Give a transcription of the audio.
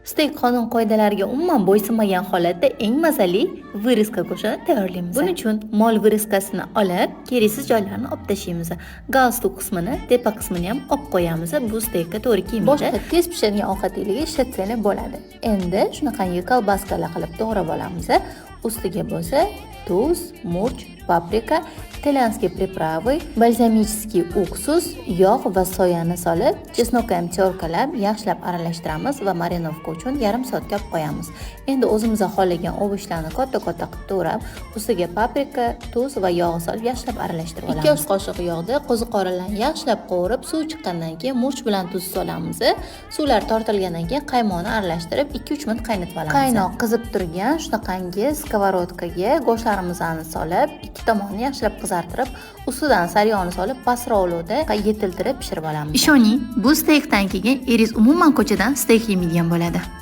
Steak qonun qoidalariga umuman bo'ysunmagan holatda eng mazali vырезка go'shtini tayyorlaymiz. Buning uchun mol vырезкасini olib, keraksiz joylarini olib tashlaymiz. Galstuk qismini, tepa qismini ham olib qo'yamiz. Bu steakga to'g'ri kelmaydi. Boshqa tez pishadigan ovqatingizni ishlatsanglar bo'ladi. Endi shunaqangi kolbaskalar qilib to'g'rab olamiz. Ustiga bo'lsa tuz, murch, paprika, italyanskiy приправы, balzamический уксус, yog' va soyani solib, chesnokni ham cho'rkalab, yaxshilab aralashtiramiz va marinovka uchun yarim soatga olib qo'yamiz. Endi o'zimiz xohlagan ovishlarni katta-katta qilib to'g'rab, ustiga paprika, tuz va yog' solib yaxshilab aralashtirib olamiz. 2 osh qoshiq yog'da qo'ziqorinlarni yaxshilab qovurib, suv chiqqandan keyin murch bilan tuz solamiz. Suvlar tortilgandan keyin qaymoqni aralashtirib 2-3 minut qaynatib olamiz. Qaynoq qizib turgan shunaqangi skavorotkaga go'shtlarimizni solib, ikki tomonini yaxshilab qizartirib, ustidan sariyog'ni solib, pastroq olovda yetiltirib pishirib olamiz. Ishoning, bu steakdan keyin eringiz umuman ko'chadan steak yemaydigan bo'ladi.